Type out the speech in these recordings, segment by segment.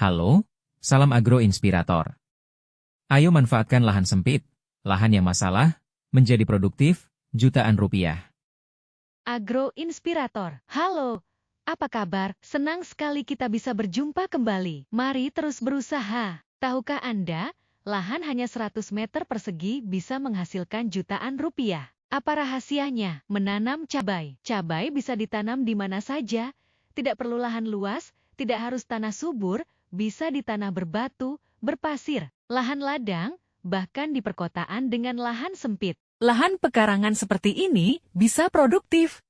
Halo, salam agroinspirator. Ayo manfaatkan lahan sempit, lahan yang masalah, menjadi produktif, jutaan rupiah. Agroinspirator, halo, apa kabar? Senang sekali kita bisa berjumpa kembali. Mari terus berusaha. Tahukah Anda, lahan hanya 100 meter persegi bisa menghasilkan jutaan rupiah. Apa rahasianya? Menanam cabai. Cabai bisa ditanam di mana saja, tidak perlu lahan luas, tidak harus tanah subur, bisa di tanah berbatu, berpasir, lahan ladang, bahkan di perkotaan dengan lahan sempit. Lahan pekarangan seperti ini bisa produktif.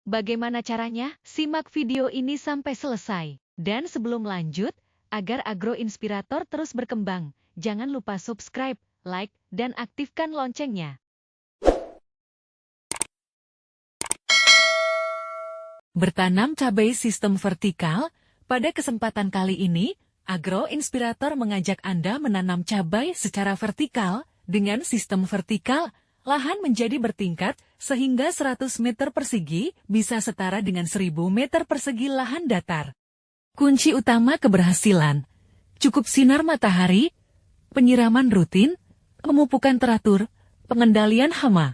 Bagaimana caranya? Simak video ini sampai selesai. Dan sebelum lanjut, agar agroinspirator terus berkembang, jangan lupa subscribe, like, dan aktifkan loncengnya. Bertanam cabai sistem vertikal, pada kesempatan kali ini, agroinspirator mengajak Anda menanam cabai secara vertikal. Dengan sistem vertikal, lahan menjadi bertingkat, sehingga 100 meter persegi bisa setara dengan 1000 meter persegi lahan datar. Kunci utama keberhasilan: cukup sinar matahari, penyiraman rutin, pemupukan teratur, pengendalian hama.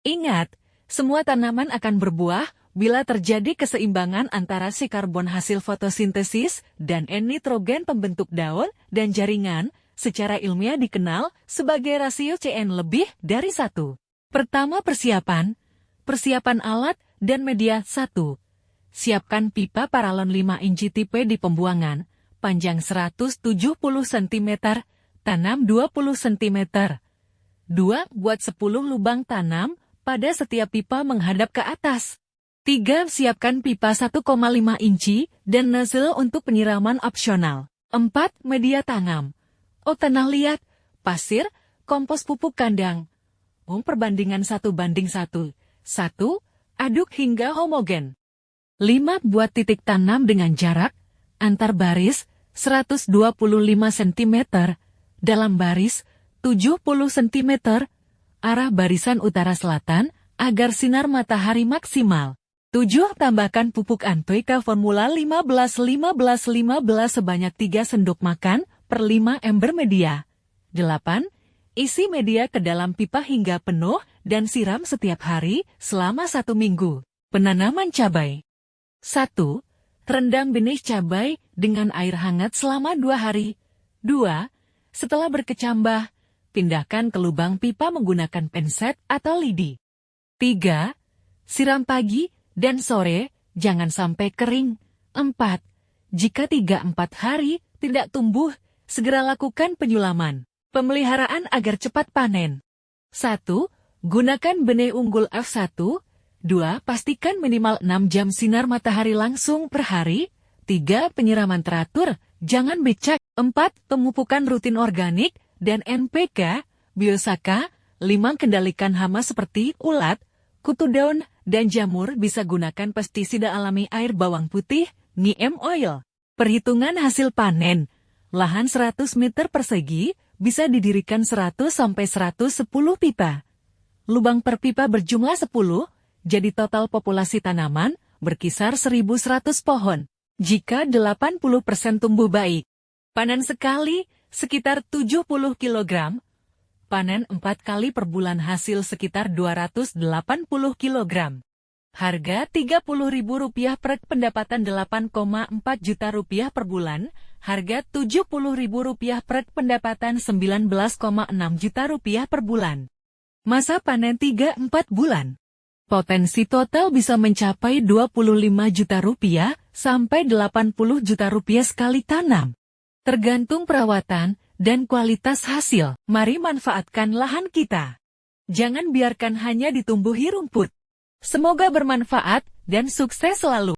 Ingat, semua tanaman akan berbuah bila terjadi keseimbangan antara si karbon hasil fotosintesis dan N-nitrogen pembentuk daun dan jaringan, secara ilmiah dikenal sebagai rasio CN lebih dari 1. Pertama, persiapan alat dan media. 1. Siapkan pipa paralon 5 inci tipe di pembuangan, panjang 170 cm, tanam 20 cm. 2. Buat 10 lubang tanam pada setiap pipa menghadap ke atas. 3. Siapkan pipa 1,5 inci dan nozzle untuk penyiraman opsional. 4. Media tanam: tanah liat, pasir, kompos pupuk kandang. Perbandingan 1:1. 1. Aduk hingga homogen. 5. Buat titik tanam dengan jarak antar baris 125 cm, dalam baris 70 cm, arah barisan utara-selatan agar sinar matahari maksimal. 7. Tambahkan pupuk NPK formula 15-15-15 sebanyak 3 sendok makan per 5 ember media. 8. Isi media ke dalam pipa hingga penuh dan siram setiap hari selama 1 minggu. Penanaman cabai. 1. Rendam benih cabai dengan air hangat selama 2 hari. 2. Setelah berkecambah, pindahkan ke lubang pipa menggunakan penset atau lidi. 3. Siram pagi dan sore, jangan sampai kering. 4. Jika 3-4 hari tidak tumbuh, segera lakukan penyulaman. Pemeliharaan agar cepat panen. 1. Gunakan benih unggul F1. 2. Pastikan minimal 6 jam sinar matahari langsung per hari. 3. Penyiraman teratur, jangan becek. 4. Pemupukan rutin organik dan NPK, biosaka. 5. Kendalikan hama seperti ulat, kutu daun, dan jamur. Bisa gunakan pestisida alami air bawang putih, neem oil. Perhitungan hasil panen. Lahan 100 meter persegi bisa didirikan 100-110 pipa. Lubang per pipa berjumlah 10, jadi total populasi tanaman berkisar 1100 pohon. Jika 80% tumbuh baik, panen sekali sekitar 70 kg. Panen 4 kali per bulan hasil sekitar 280 kg. Harga Rp30.000 per pendapatan Rp8,4 juta per bulan. Harga Rp70.000 per pendapatan Rp19,6 juta per bulan. Masa panen 3-4 bulan. Potensi total bisa mencapai Rp25 juta sampai Rp80 juta sekali tanam. Tergantung perawatan dan kualitas hasil. Mari manfaatkan lahan kita. Jangan biarkan hanya ditumbuhi rumput. Semoga bermanfaat dan sukses selalu.